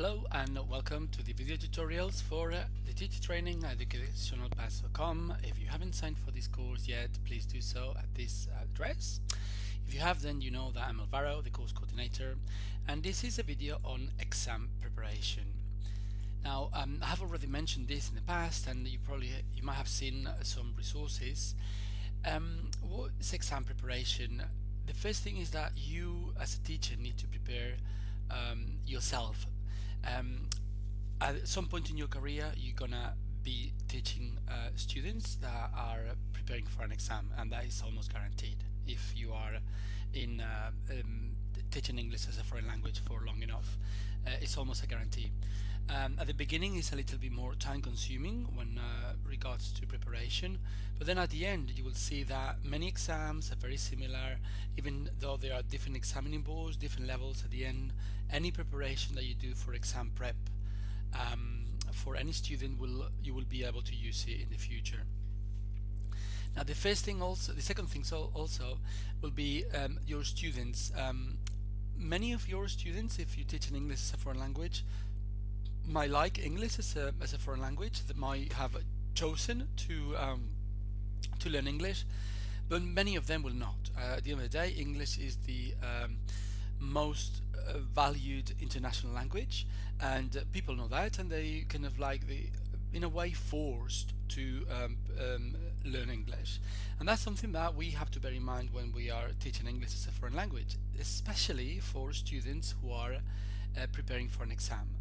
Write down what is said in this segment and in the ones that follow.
Hello and welcome to the video tutorials for the teacher training at educationalpaths.com. If you haven't signed for this course yet, please do so at this address. If you have, then you know that I'm Alvaro, the course coordinator, and this is a video on exam preparation. Now, I have already mentioned this in the past, and you might have seen some resources. What is exam preparation? The first thing is that you, as a teacher, need to prepare yourself. At some point in your career, you're gonna be teaching students that are preparing for an exam, and that is almost guaranteed if you are in teaching English as a foreign language for long enough. It's almost a guarantee. At the beginning, it's a little bit more time consuming when regards to preparation, but then at the end you will see that many exams are very similar. Even though there are different examining boards, different levels, at the end any preparation that you do for exam prep for any student you will be able to use it in the future. Now the second thing also will be your students. Many of your students, if you teach in English as a foreign language, might like English as a foreign language, that might have chosen to learn English, but many of them will not. At the end of the day, English is the most valued international language, and people know that, and they kind of in a way forced to learn English. And that's something that we have to bear in mind when we are teaching English as a foreign language, especially for students who are preparing for an exam.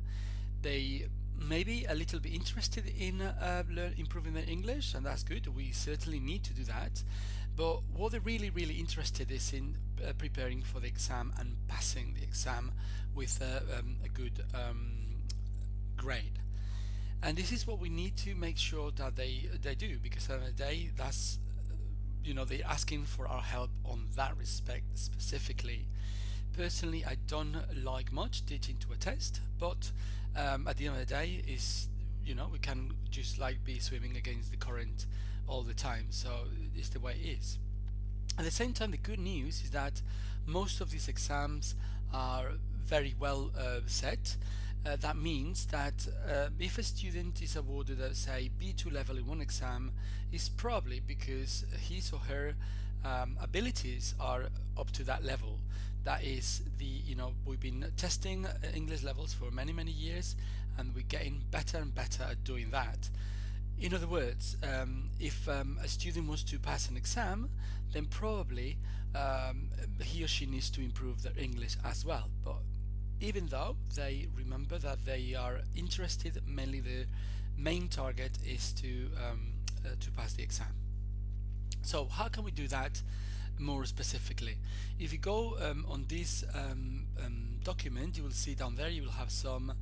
They may be a little bit interested in improving their English, and that's good. We certainly need to do that. But what they're really interested is in preparing for the exam and passing the exam with a good grade. And this is what we need to make sure that they do, because at the end of the day, that's they're asking for our help on that respect specifically. Personally, I don't like much teaching to a test, but at the end of the day, we can just be swimming against the current all the time. So it's the way it is. At the same time, the good news is that most of these exams are very well set. That means that if a student is awarded a, say, B2 level in one exam, it's probably because his or her abilities are up to that level. That is we've been testing English levels for many years, and we're getting better and better at doing that. In other words, if a student wants to pass an exam, then probably he or she needs to improve their English as well. But even though they remember that they are interested, mainly the main target is to pass the exam. So how can we do that more specifically? If you go on this document, you will see down there you will have some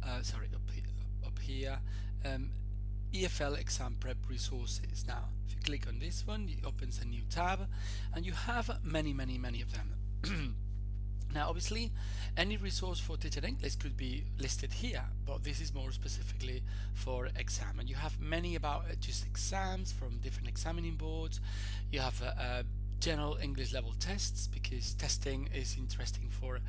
up here EFL exam prep resources. Now if you click on this one, it opens a new tab, and you have many of them. Now obviously any resource for teaching English could be listed here, but this is more specifically for exam, and you have many about just exams from different examining boards. You have general English level tests, because testing is interesting for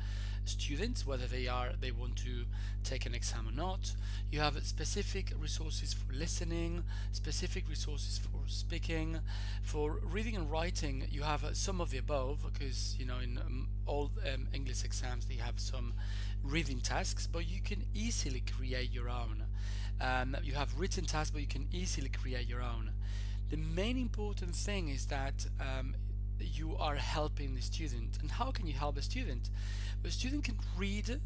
students whether they want to take an exam or not. You have specific resources for listening, specific resources for speaking. For reading and writing, you have some of the above, because in all English exams they have some reading tasks, but you can easily create your own. You have written tasks, but you can easily create your own. The main important thing is that you are helping the student. And how can you help a student? The student can read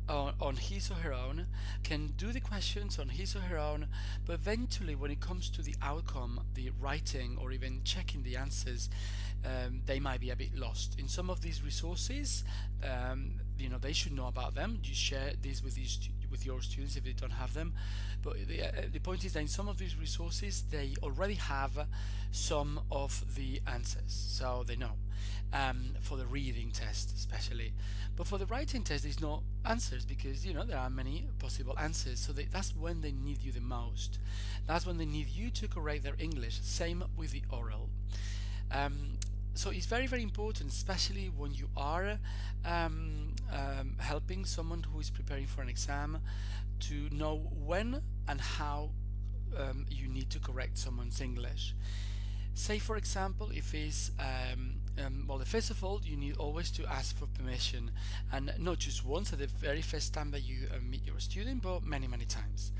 on his or her own, can do the questions on his or her own, but eventually when it comes to the outcome, the writing or even checking the answers, they might be a bit lost. In some of these resources, they should know about them. You share this with your students if they don't have them, but the point is that in some of these resources they already have some of the answers, so they know, for the reading test especially. But for the writing test there's no answers, because there are many possible answers, so that's when they need you the most. That's when they need you to correct their English. Same with the oral. So it's very important, especially when you are helping someone who is preparing for an exam to know when and how you need to correct someone's English. Say, for example, if it's well, first of all, you need always to ask for permission, and not just once at the very first time that you meet your student, but many, many times.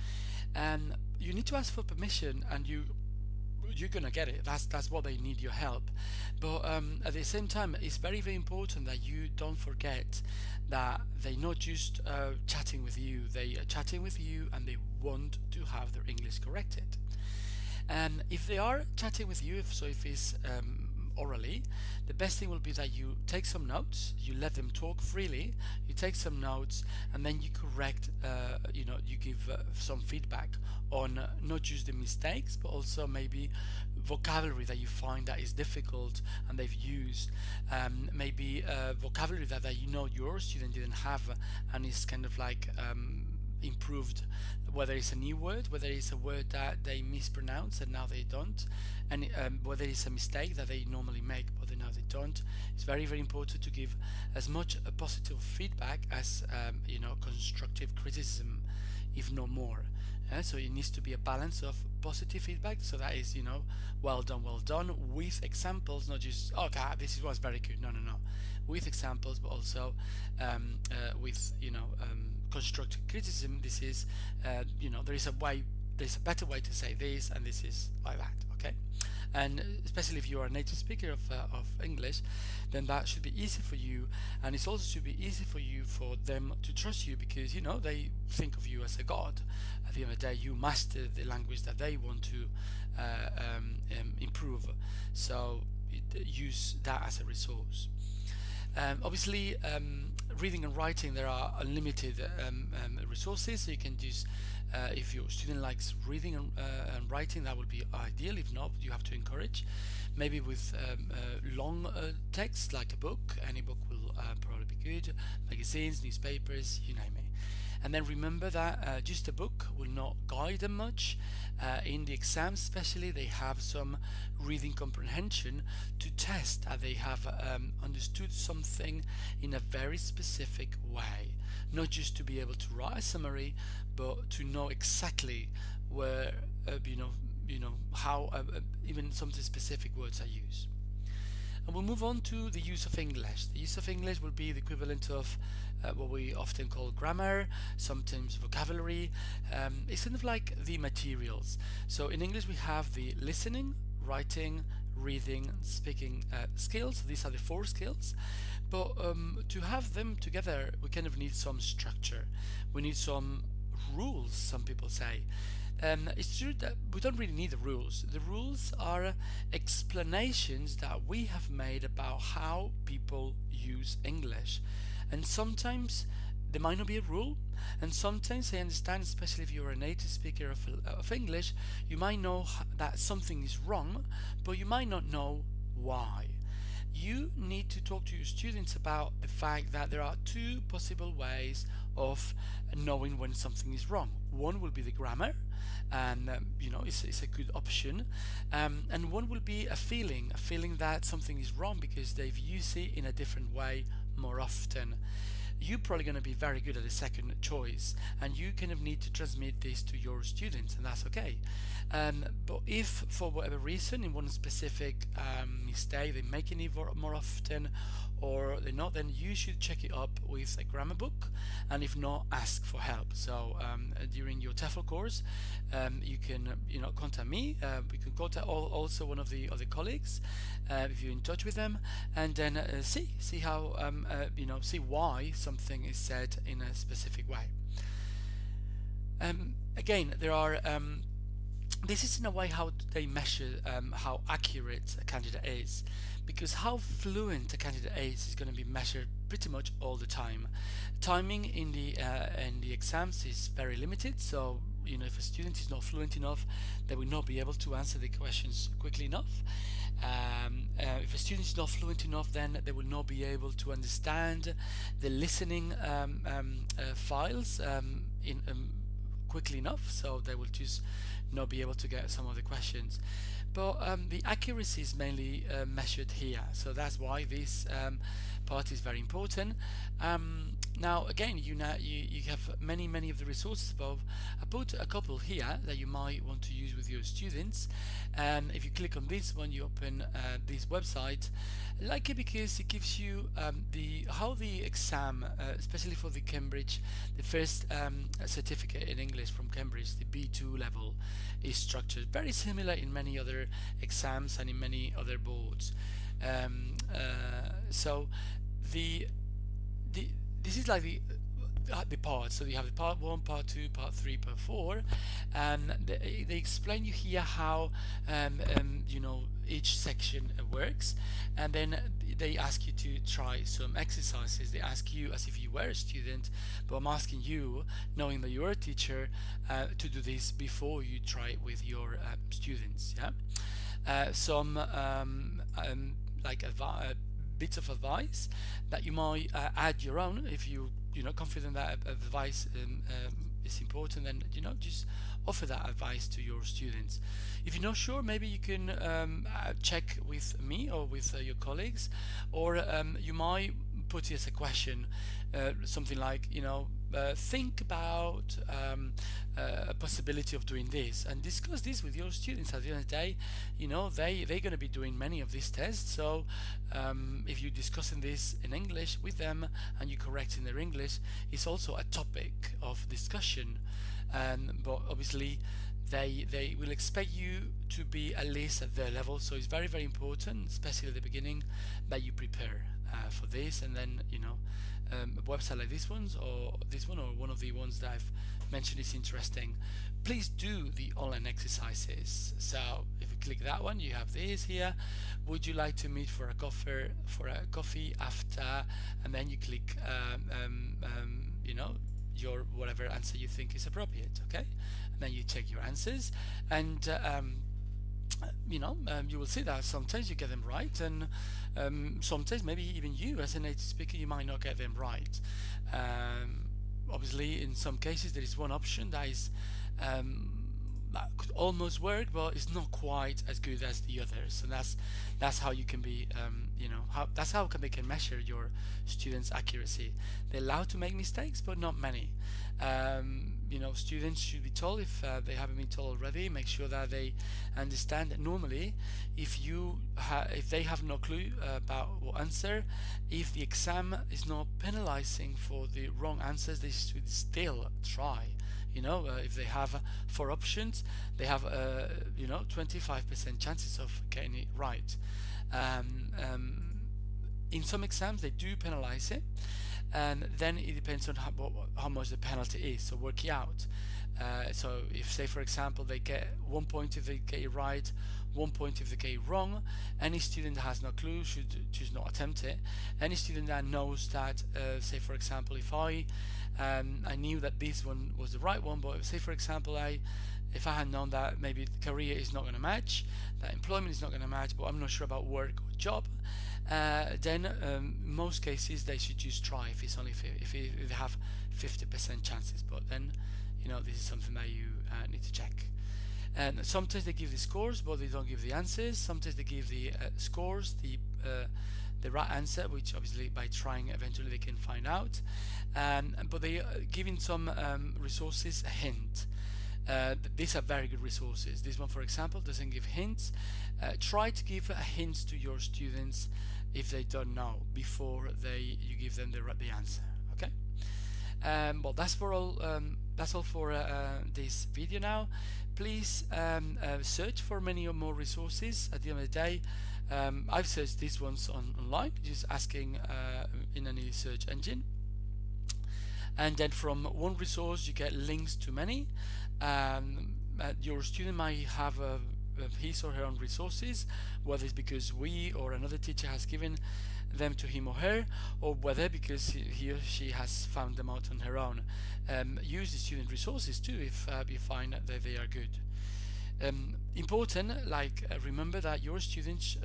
And you need to ask for permission, and you're gonna get it. That's what they need, your help. But at the same time, it's very, very important that you don't forget that they're not just chatting with you. They are chatting with you, and they want to have their English corrected. And if they are chatting with you, if it's orally, the best thing will be that you take some notes, you let them talk freely, you take some notes, and then you correct, you give some feedback on not just the mistakes, but also maybe vocabulary that you find that is difficult and they've used, maybe vocabulary that your student didn't have, and is kind of like improved, whether it's a new word, whether it's a word that they mispronounce and now they don't, and whether it's a mistake that they normally make but now they don't. It's very, very important to give as much a positive feedback as constructive criticism, if not more. So it needs to be a balance of positive feedback, so that is, well done, with examples, not just, oh god, this was very good. No, with examples, but also with constructive criticism. This is there's a better way to say this, and this is like that. Okay, and especially if you are a native speaker of English, then that should be easy for you, and it's also should be easy for them to trust you, because they think of you as a god. At the end of the day, you master the language that they want to improve, so use that as a resource. Obviously, reading and writing, there are unlimited resources, so you can use, if your student likes reading and writing, that would be ideal. If not, you have to encourage, maybe with long text, like a book. Any book will probably be good, magazines, newspapers, you name it. And then remember that just a book will not guide them much. In the exams especially, they have some reading comprehension to test that they have understood something in a very specific way, not just to be able to write a summary, but to know exactly where how even some of the specific words are used. And we'll move on to the use of English. The use of English will be the equivalent of what we often call grammar, sometimes vocabulary. It's kind of like the materials. So in English we have the listening, writing, reading, speaking skills. These are the 4 skills. But to have them together, we kind of need some structure. We need some rules, some people say. It's true that we don't really need the rules. The rules are explanations that we have made about how people use English. And sometimes there might not be a rule, and sometimes I understand, especially if you're a native speaker of English, you might know that something is wrong, but you might not know why. You need to talk to your students about the fact that there are 2 possible ways of knowing when something is wrong. One will be the grammar, and it's a good option, and one will be a feeling that something is wrong because they've used it in a different way more often. You're probably going to be very good at the second choice, and you kind of need to transmit this to your students, and that's okay. But if for whatever reason in one specific mistake they're making it more often, or they're not, then you should check it up with a grammar book, and if not, ask for help. So during your TEFL course, you can contact me. We can contact also one of the other colleagues if you're in touch with them, and then see how see why something is said in a specific way. Again, there are this is in a way how they measure how accurate a candidate is, because how fluent a candidate is going to be measured pretty much all the time. Timing in the exams is very limited, so if a student is not fluent enough, they will not be able to answer the questions quickly enough. If a student is not fluent enough, then they will not be able to understand the listening files quickly enough, so they will just not be able to get some of the questions. But the accuracy is mainly measured here, so that's why this part is very important. Now again, you have many of the resources above. I put a couple here that you might want to use with your students. And if you click on this one, you open this website. I like it because it gives you how the exam, especially for the Cambridge, the first certificate in English from Cambridge, the B2 level, is structured. Very similar in many other exams and in many other boards. So this is like the parts. So you have the part 1, part 2, part 3, part 4, and they explain you here how you know, each section works, and then they ask you to try some exercises. They ask you as if you were a student, but I'm asking you, knowing that you're a teacher, to do this before you try it with your students. Yeah, some like bits of advice that you might add your own if you're not confident that advice is important. Then, you know, just offer that advice to your students. If you're not sure, maybe you can check with me or with your colleagues, or you might put it as a question, something like, you know, think about a possibility of doing this, and discuss this with your students. At the end of the day, you know, they're going to be doing many of these tests, so if you're discussing this in English with them and you're correcting their English, it's also a topic of discussion. But obviously they will expect you to be at least at their level, so it's very important, especially at the beginning, that you prepare for this. And then, you know, a website like this one or one of the ones that I've mentioned is interesting, please do the online exercises. So if you click that one, you have this here. Would you like to meet for a coffee after? And then you click you know, your whatever answer you think is appropriate. Okay, and then you check your answers, and you know, you will see that sometimes you get them right, and sometimes maybe even you as a native speaker, you might not get them right. Obviously in some cases there is one option that is that could almost work, but it's not quite as good as the others. And that's how you can be, you know, that's how they can measure your students' accuracy. They're allowed to make mistakes, but not many. You know, students should be told, if they haven't been told already, make sure that they understand that normally, if they have no clue about what answer, if the exam is not penalizing for the wrong answers, they should still try. You know, if they have 4 options, they have you know, 25% chances of getting it right. In some exams they do penalize it, and then it depends on how much the penalty is, so work it out. So if, say for example, they get 1 point if they get it right, 1 point if they get it wrong, any student that has no clue should just not attempt it. Any student that knows that, say for example, if I knew that this one was the right one, but say for example if I had known that maybe career is not going to match, that employment is not going to match, but I'm not sure about work or job, then most cases they should just try if it's only if they have 50% chances. But then, you know, this is something that you need to check. And sometimes they give the scores, but they don't give the answers. Sometimes they give the scores, the right answer, which obviously by trying eventually they can find out. But they are giving some resources a hint. These are very good resources. This one, for example, doesn't give hints. Try to give a hint to your students if they don't know before you give them the answer. Okay. Well, that's all. That's all for this video now. Please search for many more resources. At the end of the day, I've searched these ones online, just asking in any search engine. And then from one resource you get links to many. Your student might have his or her own resources, whether it's because we or another teacher has given them to him or her, or whether because he or she has found them out on her own. Use the student resources too if you find that they are good. Important, remember that your students,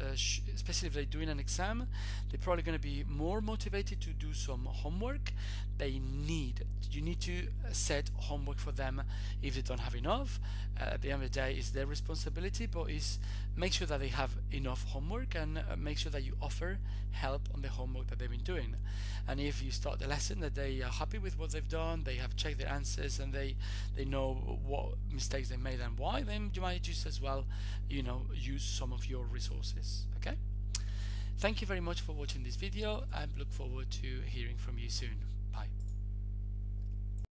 especially if they're doing an exam, they're probably going to be more motivated to do some homework. They need you need to set homework for them if they don't have enough. At the end of the day, it's their responsibility, but is make sure that they have enough homework, and make sure that you offer help on the homework that they've been doing. And if you start the lesson that they are happy with what they've done, they have checked their answers, and they know what mistakes they made and why, then you might just as well, use some of your resources. Okay. Thank you very much for watching this video. I look forward to hearing from you soon.